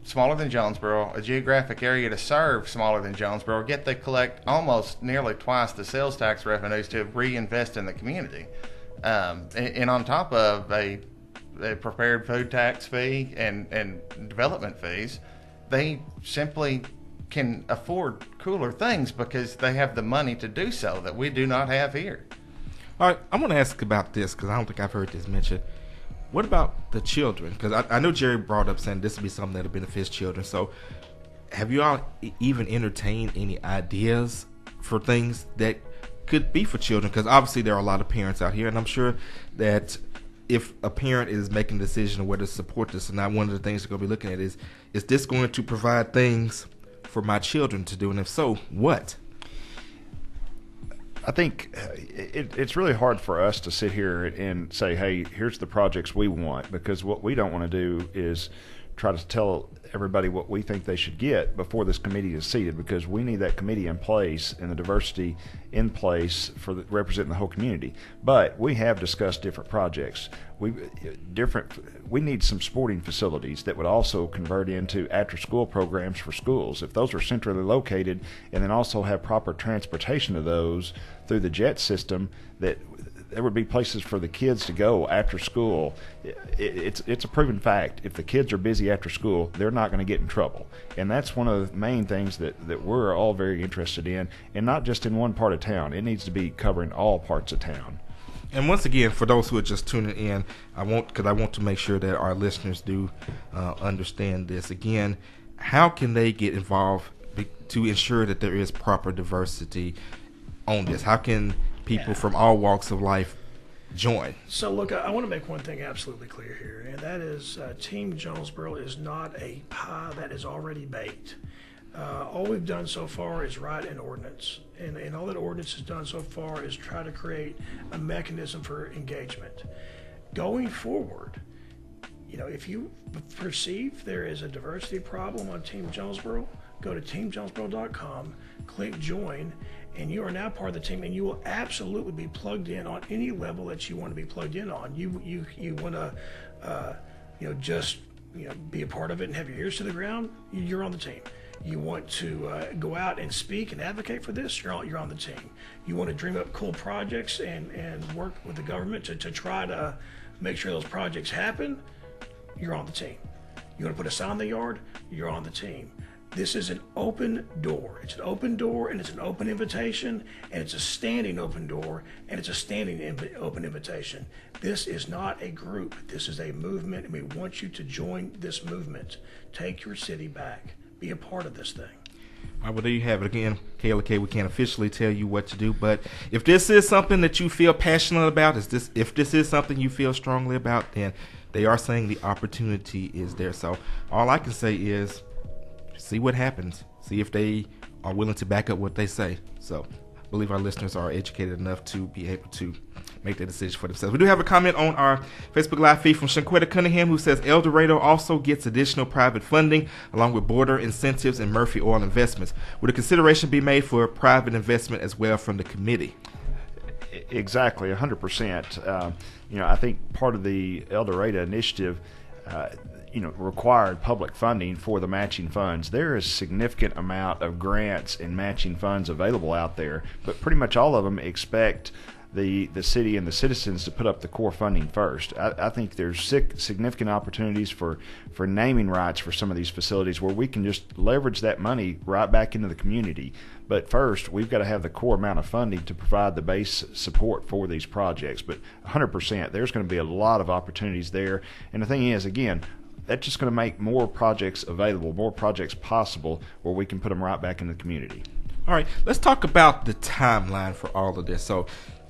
smaller than Jonesboro, a geographic area to serve smaller than Jonesboro, yet they collect almost nearly twice the sales tax revenues to reinvest in the community. And on top of a prepared food tax fee and development fees, they simply can afford cooler things because they have the money to do so that we do not have here. All right, I'm going to ask about this because I don't think I've heard this mentioned. What about the children? Because I know Jerry brought up saying this would be something that benefits children. So have you all even entertained any ideas for things that could be for children? Because obviously there are a lot of parents out here, and I'm sure that if a parent is making a decision of whether to support this or not, one of the things they're going to be looking at is this going to provide things for my children to do, and if so, what? I think it's really hard for us to sit here and say, hey, here's the projects we want, because what we don't want to do is try to tell everybody what we think they should get before this committee is seated, because we need that committee in place and the diversity in place for representing the whole community. But we have discussed different projects. We need some sporting facilities that would also convert into after-school programs for schools. If those are centrally located and then also have proper transportation of those through the JET system, that there would be places for the kids to go after school. It's a proven fact. If the kids are busy after school, they're not going to get in trouble. And that's one of the main things that we're all very interested in, and not just in one part of town. It needs to be covering all parts of town. And once again, for those who are just tuning in, I want to make sure that our listeners do understand this. Again, how can they get involved to ensure that there is proper diversity on this? How can people from all walks of life join? So look, I want to make one thing absolutely clear here, and that is Team Jonesboro is not a pie that is already baked. All we've done so far is write an ordinance, and all that ordinance has done so far is try to create a mechanism for engagement. Going forward, if you perceive there is a diversity problem on Team Jonesboro, go to teamjonesboro.com, click join, and you are now part of the team, and you will absolutely be plugged in on any level that you want to be plugged in on. You want to just be a part of it and have your ears to the ground, you're on the team. You want to go out and speak and advocate for this, you're on the team. You want to dream up cool projects and work with the government to try to make sure those projects happen, you're on the team. You want to put a sign in the yard, you're on the team. This is an open door. It's an open door, and it's an open invitation, and it's a standing open door, and it's a standing open invitation. This is not a group. This is a movement, and we want you to join this movement. Take your city back. Be a part of this thing. All right, well, there you have it. Again, KLK, we can't officially tell you what to do, but if this is something that you feel passionate about, if this is something you feel strongly about, then they are saying the opportunity is there. So all I can say is see what happens. See if they are willing to back up what they say. So I believe our listeners are educated enough to be able to make that decision for themselves. We do have a comment on our Facebook Live feed from Shanquetta Cunningham, who says El Dorado also gets additional private funding along with border incentives and Murphy Oil investments. Would a consideration be made for private investment as well from the committee? Exactly, 100%. I think part of the El Dorado initiative required public funding for the matching funds. There is a significant amount of grants and matching funds available out there, but pretty much all of them expect the city and the citizens to put up the core funding first. I think there's significant opportunities for naming rights for some of these facilities where we can just leverage that money right back into the community. But first, we've got to have the core amount of funding to provide the base support for these projects. But 100%, there's going to be a lot of opportunities there. And the thing is, again, that's just going to make more projects available, more projects possible where we can put them right back in the community. All right, let's talk about the timeline for all of this. So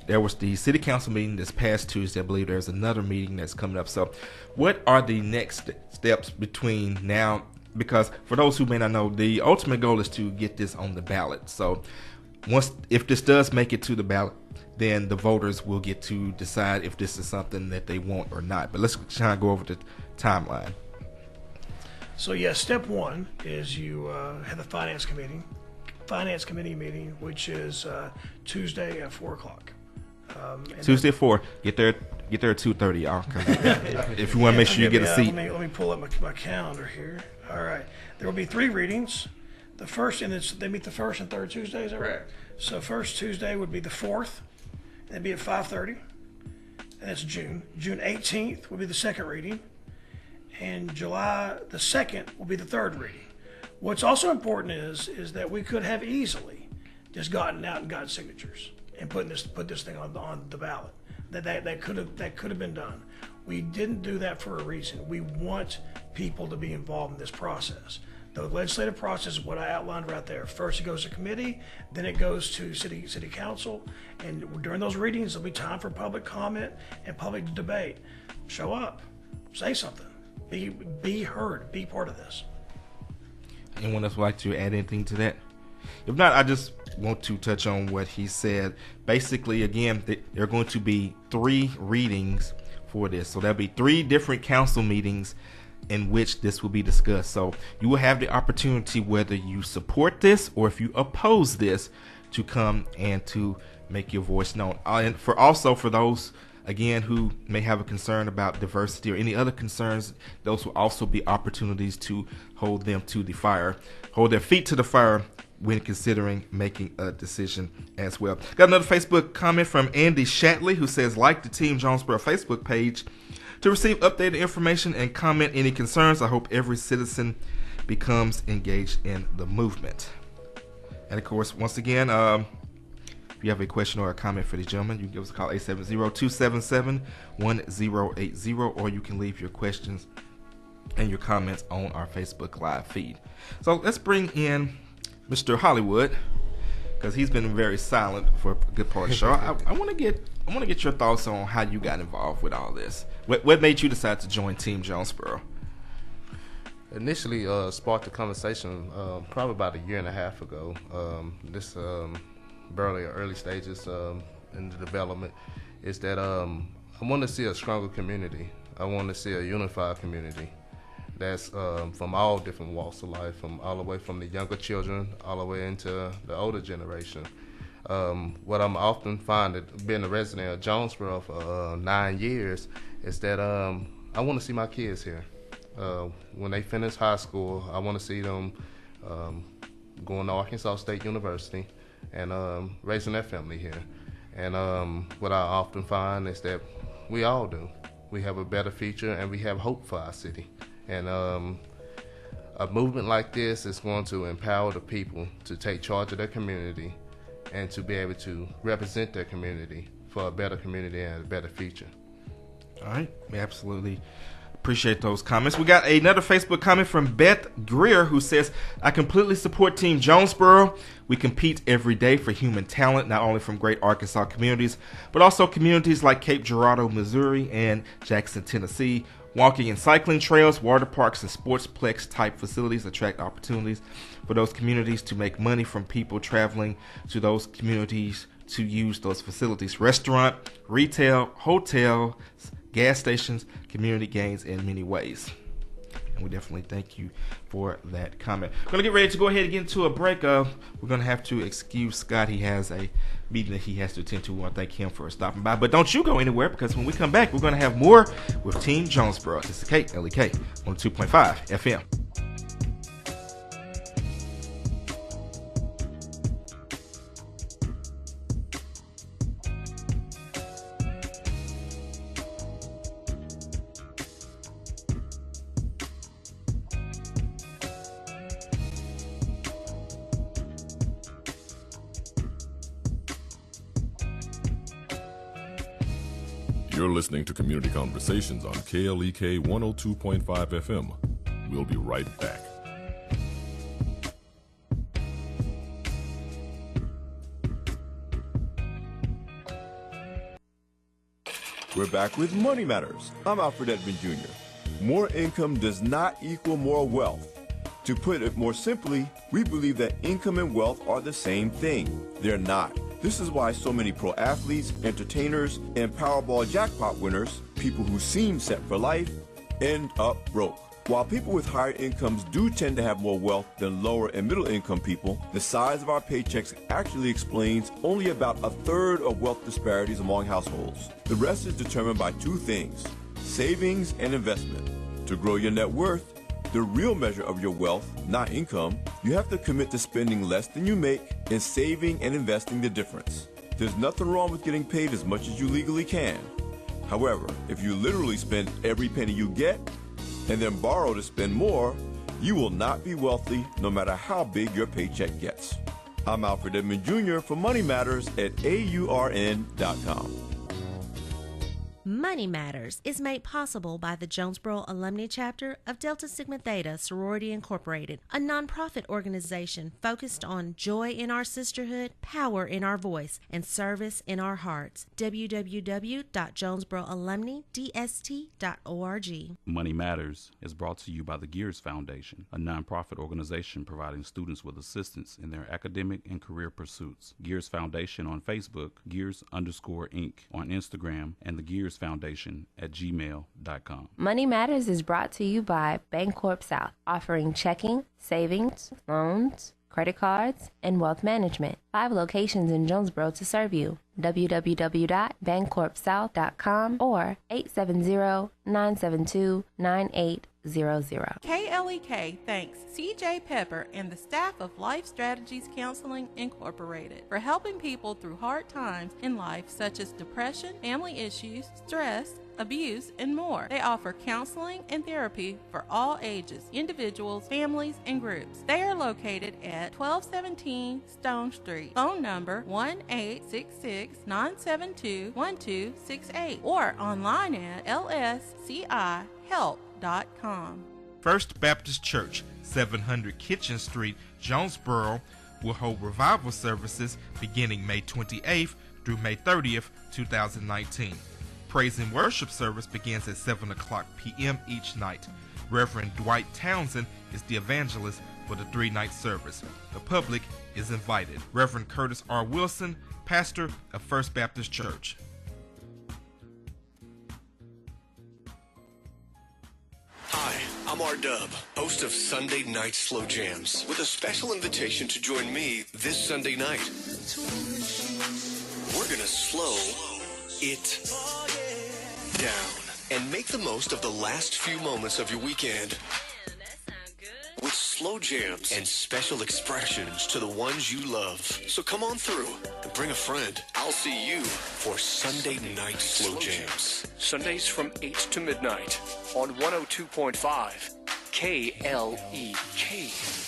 there was the city council meeting this past Tuesday. I believe there's another meeting that's coming up. So what are the next steps between now? Because for those who may not know, the ultimate goal is to get this on the ballot. So if this does make it to the ballot, then the voters will get to decide if this is something that they want or not. But let's try and go over the timeline. So yes, step one is you have the finance committee meeting, which is Tuesday at 4:00. Tuesday at 4. Get there at 2:30, y'all. If you want to make sure you get a seat. Let me pull up my calendar here. All right, there will be 3 readings. The first, and they meet the first and third Tuesdays. Is that right? Correct. So first Tuesday would be the 4th. That'd be at 5:30. And that's June. June 18th will be the second reading, and July the 2nd will be the third reading. What's also important is that we could have easily just gotten out and gotten signatures and put this thing on the ballot. That could have been done. We didn't do that for a reason. We want people to be involved in this process. The legislative process is what I outlined right there. First it goes to committee, then it goes to city council, and during those readings there'll be time for public comment and public debate. Show up, say something, be heard, be part of this. Anyone else would like to add anything to that? If not, I just want to touch on what he said. Basically, again, there are going to be 3 readings for this. So there'll be 3 different council meetings in which this will be discussed. So you will have the opportunity, whether you support this or if you oppose this, to come and to make your voice known. And for those, again, who may have a concern about diversity or any other concerns, those will also be opportunities to hold their feet to the fire when considering making a decision as well. Got another Facebook comment from Andy Shatley, who says, like the Team Jonesboro Facebook page to receive updated information and comment any concerns. I hope every citizen becomes engaged in the movement. And of course, once again, If you have a question or a comment for the gentleman, you can give us a call 870-277-1080, or you can leave your questions and your comments on our Facebook Live feed. So let's bring in Mr. Hollywood, because he's been very silent for a good part of the show. I want to get your thoughts on how you got involved with all this. What made you decide to join Team Jonesboro? Initially, sparked the conversation probably about a year and a half ago. This early stages in the development is that I want to see a stronger community. I want to see a unified community that's from all different walks of life, from all the way from the younger children all the way into the older generation. What I'm often finding, being a resident of Jonesboro for 9 years, is that I want to see my kids here. When they finish high school, I want to see them going to Arkansas State University and raising their family here. And what I often find is that we all do. We have a better future and we have hope for our city. And a movement like this is going to empower the people to take charge of their community and to be able to represent their community for a better community and a better future. All right, we absolutely appreciate those comments. We got another Facebook comment from Beth Greer, who says, I completely support Team Jonesboro. We compete every day for human talent, not only from great Arkansas communities, but also communities like Cape Girardeau, Missouri, and Jackson, Tennessee. Walking and cycling trails, water parks, and sportsplex type facilities attract opportunities for those communities to make money from people traveling to those communities to use those facilities. Restaurant, retail, hotels, gas stations, community gains in many ways. And we definitely thank you for that comment. We're going to get ready to go ahead and get into a break. We're going to have to excuse Scott. He has a meeting that he has to attend to. We want to thank him for stopping by. But don't you go anywhere, because when we come back, we're going to have more with Team Jonesboro. This is KLEK 102.5 FM. You're listening to Community Conversations on KLEK 102.5 FM. We'll be right back. We're back with Money Matters. I'm Alfred Edmond Jr. More income does not equal more wealth. To put it more simply, we believe that income and wealth are the same thing. They're not. This is why so many pro athletes, entertainers, and Powerball jackpot winners, people who seem set for life, end up broke. While people with higher incomes do tend to have more wealth than lower and middle income people, the size of our paychecks actually explains only about a third of wealth disparities among households. The rest is determined by two things: savings and investment. To grow your net worth, the real measure of your wealth, not income, you have to commit to spending less than you make and saving and investing the difference. There's nothing wrong with getting paid as much as you legally can. However, if you literally spend every penny you get and then borrow to spend more, you will not be wealthy no matter how big your paycheck gets. I'm Alfred Edmond Jr. for Money Matters at AURN.com. Money Matters is made possible by the Jonesboro Alumni Chapter of Delta Sigma Theta Sorority Incorporated, a nonprofit organization focused on joy in our sisterhood, power in our voice, and service in our hearts. www.jonesboroalumnidst.org. Money Matters is brought to you by the Gears Foundation, a nonprofit organization providing students with assistance in their academic and career pursuits. Gears Foundation on Facebook, Gears_Inc. on Instagram, and the Gears Foundation at gmail.com. Money Matters is brought to you by Bancorp South, offering checking, savings, loans, credit cards, and wealth management. 5 locations in Jonesboro to serve you. www.bancorpsouth.com or 870-972-9800. KLEK thanks CJ Pepper and the staff of Life Strategies Counseling Incorporated for helping people through hard times in life such as depression, family issues, stress, abuse, and more. They offer counseling and therapy for all ages, individuals, families, and groups. They are located at 1217 Stone Street. Phone number 1-866-972-1268 or online at lscihelp.com. First Baptist Church, 700 Kitchen Street, Jonesboro, will hold revival services beginning May 28th through May 30th, 2019. Praise and worship service begins at 7 o'clock p.m. each night. Reverend Dwight Townsend is the evangelist for the 3-night service. The public is invited. Reverend Curtis R. Wilson, pastor of First Baptist Church. Hi, I'm R-Dub, host of Sunday Night Slow Jams, with a special invitation to join me this Sunday night. We're gonna slow it down and make the most of the last few moments of your weekend. With slow jams and special expressions to the ones you love. So come on through and bring a friend. I'll see you for Sunday Night Slow Jams. Sundays from 8 to midnight on 102.5 KLEK.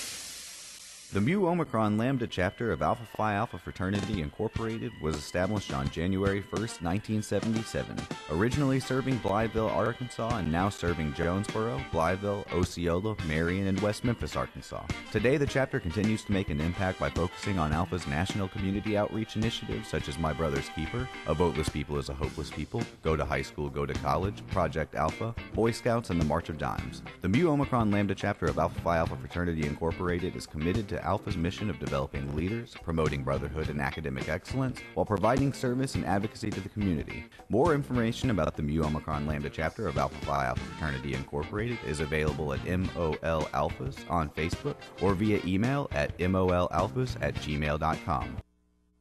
The Mu Omicron Lambda chapter of Alpha Phi Alpha Fraternity Incorporated was established on January 1st, 1977, originally serving Blytheville, Arkansas, and now serving Jonesboro, Blytheville, Osceola, Marion, and West Memphis, Arkansas. Today, the chapter continues to make an impact by focusing on Alpha's national community outreach initiatives such as My Brother's Keeper, A Voteless People is a Hopeless People, Go to High School, Go to College, Project Alpha, Boy Scouts, and the March of Dimes. The Mu Omicron Lambda chapter of Alpha Phi Alpha Fraternity Incorporated is committed to Alpha's mission of developing leaders, promoting brotherhood and academic excellence, while providing service and advocacy to the community. More information about the Mu Omicron Lambda chapter of Alpha Phi Alpha Fraternity Incorporated is available at MOL Alphas on Facebook or via email at molalphas@gmail.com.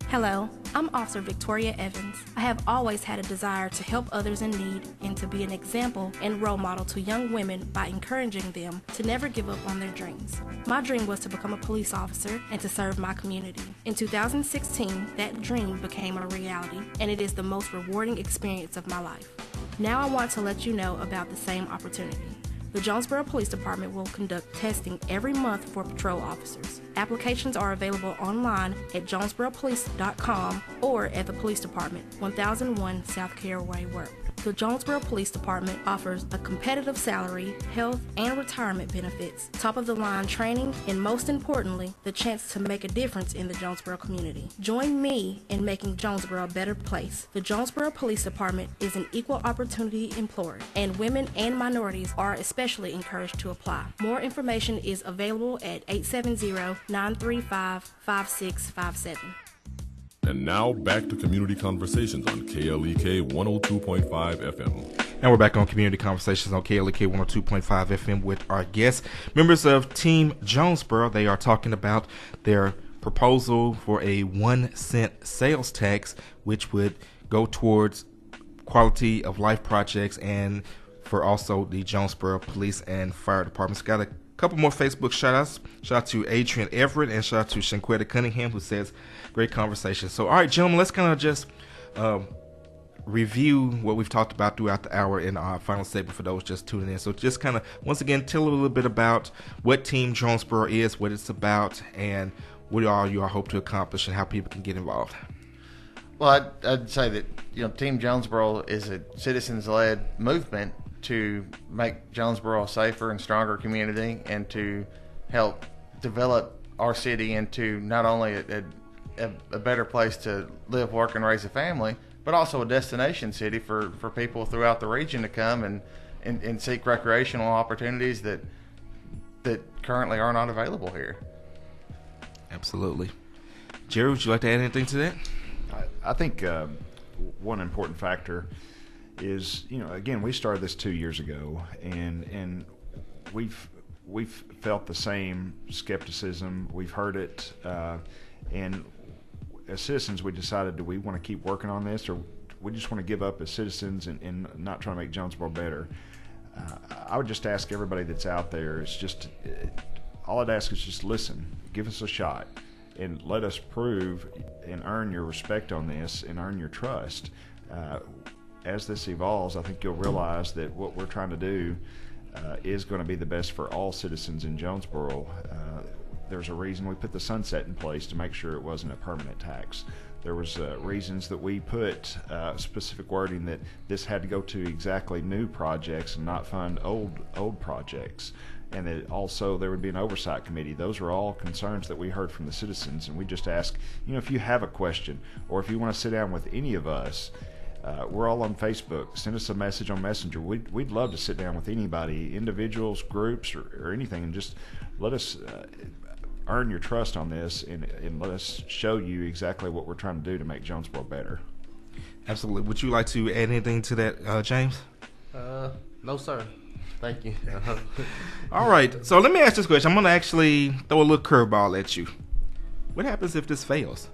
Hello, I'm Officer Victoria Evans. I have always had a desire to help others in need and to be an example and role model to young women by encouraging them to never give up on their dreams. My dream was to become a police officer and to serve my community. In 2016, that dream became a reality, and it is the most rewarding experience of my life. Now I want to let you know about the same opportunity. The Jonesboro Police Department will conduct testing every month for patrol officers. Applications are available online at jonesboropolice.com or at the Police Department, 1001 South Caraway Road. The Jonesboro Police Department offers a competitive salary, health, and retirement benefits, top-of-the-line training, and most importantly, the chance to make a difference in the Jonesboro community. Join me in making Jonesboro a better place. The Jonesboro Police Department is an equal opportunity employer, and women and minorities are especially encouraged to apply. More information is available at 870-935-5657. And now back to Community Conversations on KLEK 102.5 FM. And we're back on Community Conversations on KLEK 102.5 FM with our guests, members of Team Jonesboro. They are talking about their proposal for a 1-cent sales tax, which would go towards quality of life projects and for also the Jonesboro Police and Fire Departments. Got a couple more Facebook shout-outs. Shout out to Adrian Everett and shout out to Shanquetta Cunningham, who says, great conversation. So, all right, gentlemen, let's kind of just review what we've talked about throughout the hour in our final segment for those just tuning in. So just kind of, once again, tell a little bit about what Team Jonesboro is, what it's about, and what all you all hope to accomplish and how people can get involved. Well, I'd say that, Team Jonesboro is a citizens-led movement to make Jonesboro a safer and stronger community and to help develop our city into not only a better place to live, work, and raise a family, but also a destination city for people throughout the region to come and seek recreational opportunities that currently are not available here. Absolutely. Jerry, would you like to add anything to that? I think one important factor is, again, we started this 2 years ago, and we've felt the same skepticism. We've heard it, and as citizens, we decided, do we want to keep working on this, or we just want to give up as citizens and not try to make Jonesboro better? I would just ask everybody that's out there, all I'd ask is just listen, give us a shot, and let us prove and earn your respect on this and earn your trust. as this evolves, I think you'll realize that what we're trying to do is going to be the best for all citizens in Jonesboro. There's a reason we put the sunset in place to make sure it wasn't a permanent tax. There was reasons that we put specific wording that this had to go to exactly new projects and not fund old projects. And that also there would be an oversight committee. Those are all concerns that we heard from the citizens, and we just ask, if you have a question or if you want to sit down with any of us, we're all on Facebook. Send us a message on Messenger. We'd love to sit down with anybody, individuals, groups, or anything, and just let us earn your trust on this and let us show you exactly what we're trying to do to make Jonesboro better. Absolutely. Would you like to add anything to that, James? No, sir. Thank you. All right. So let me ask this question. I'm going to actually throw a little curveball at you. What happens if this fails?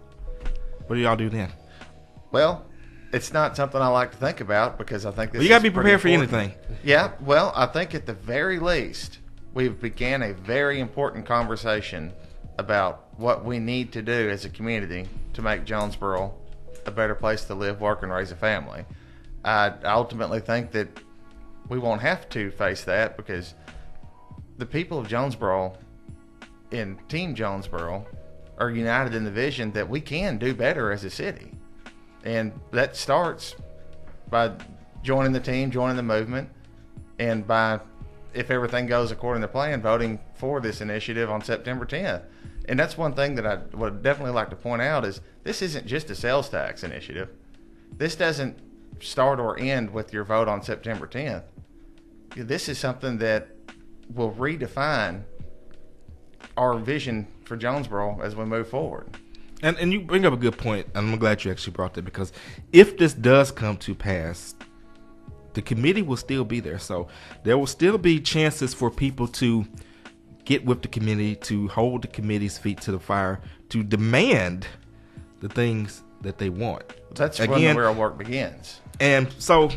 What do y'all do then? Well, it's not something I like to think about because I think this you got to is be prepared for important. anything. Yeah. Well, I think at the very least, we've began a very important conversation about what we need to do as a community to make Jonesboro a better place to live, work, and raise a family. I ultimately think that we won't have to face that because the people of Jonesboro and Team Jonesboro are united in the vision that we can do better as a city. And that starts by joining the team, joining the movement, and by, if everything goes according to plan, voting for this initiative on September 10th. And that's one thing that I would definitely like to point out is this isn't just a sales tax initiative. This doesn't start or end with your vote on September 10th. This is something that will redefine our vision for Jonesboro as we move forward. And you bring up a good point, and I'm glad you actually brought that, because if this does come to pass, the committee will still be there. So there will still be chances for people to get with the committee, to hold the committee's feet to the fire, to demand the things that they want. That's when the real work begins. And so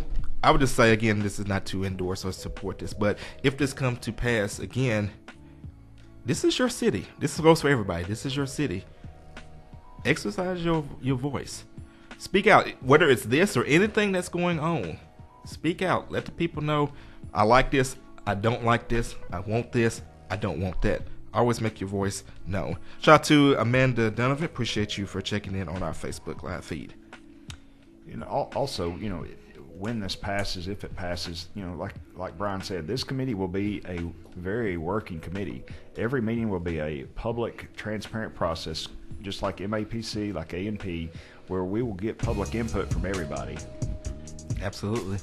I would just say, again, this is not to endorse or support this, but if this comes to pass, again, this is your city. This goes for everybody. This is your city. Exercise your voice. Speak out, whether it's this or anything that's going on. Speak out. Let the people know, I like this, I don't like this, I want this, I don't want that. Always make your voice known. Shout out to Amanda Donovan. Appreciate you for checking in on our Facebook Live feed. Also, when this passes, if it passes, like Brian said, this committee will be a very working committee. Every meeting will be a public, transparent process, just like MAPC, like A&P, where we will get public input from everybody. Absolutely.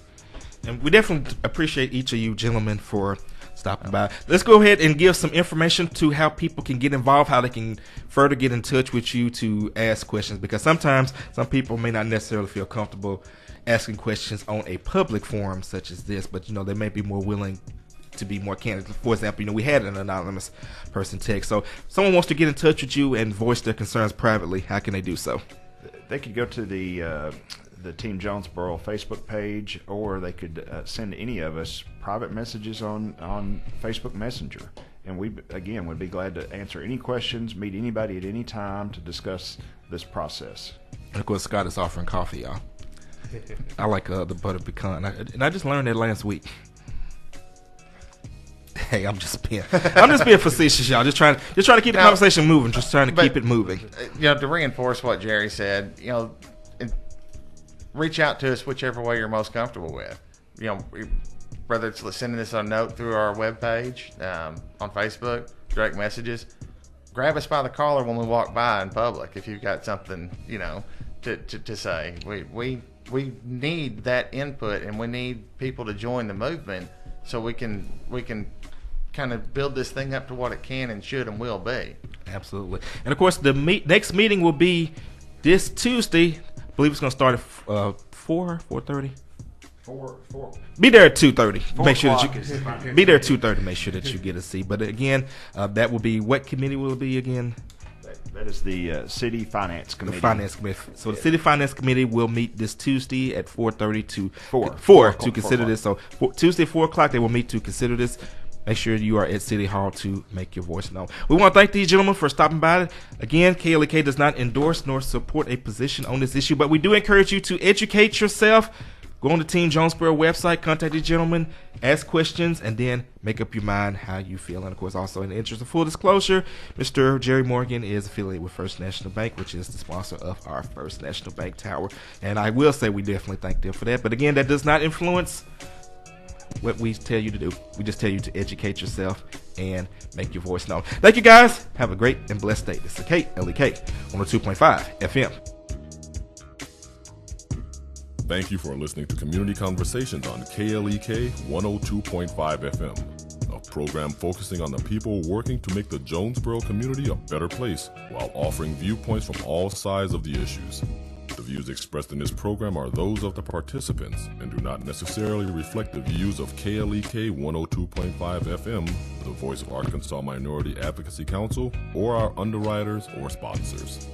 And we definitely appreciate each of you gentlemen for stopping by. Let's go ahead and give some information to how people can get involved, how they can further get in touch with you to ask questions, because sometimes some people may not necessarily feel comfortable asking questions on a public forum such as this, but they may be more willing to be more candid. For example, we had an anonymous person text. So if someone wants to get in touch with you and voice their concerns privately, how can they do so? They could go to the Team Jonesboro Facebook page, or they could send any of us private messages on Facebook Messenger. And we, again, would be glad to answer any questions, meet anybody at any time to discuss this process. And of course, Scott is offering coffee, y'all. I like the butter pecan, and I just learned that last week. Hey, I'm just being facetious, y'all. Just trying to keep the conversation moving. Just trying to keep it moving. To reinforce what Jerry said, reach out to us whichever way you're most comfortable with. Whether it's sending us a note through our webpage, on Facebook, direct messages. Grab us by the collar when we walk by in public if you've got something, to say. We need that input, and we need people to join the movement so we can kind of build this thing up to what it can and should and will be. Absolutely. And of course, the next meeting will be this Tuesday. I believe it's going to start at 4:30. 4. Be there at 2:30. Make sure that you be there at 2:30. Make sure that you get a seat. But again, that will be, what committee will it be again? That is the City Finance Committee. The Finance Committee. So the City Finance Committee will meet this Tuesday at 4:30 to 4 to consider this. So Tuesday 4 o'clock they will meet to consider this. Make sure you are at City Hall to make your voice known. We want to thank these gentlemen for stopping by. Again, KLEK does not endorse nor support a position on this issue, but we do encourage you to educate yourself. Go on the Team Jonesboro website, contact these gentlemen, ask questions, and then make up your mind how you feel. And, of course, also in the interest of full disclosure, Mr. Jerry Morgan is affiliated with First National Bank, which is the sponsor of our First National Bank Tower. And I will say we definitely thank them for that. But, again, that does not influence what we tell you to do. We just tell you to educate yourself and make your voice known. Thank you, guys. Have a great and blessed day. This is Kate, LEK, 102.5 FM. Thank you for listening to Community Conversations on KLEK 102.5 FM, a program focusing on the people working to make the Jonesboro community a better place while offering viewpoints from all sides of the issues. The views expressed in this program are those of the participants and do not necessarily reflect the views of KLEK 102.5 FM, the voice of Arkansas Minority Advocacy Council, or our underwriters or sponsors.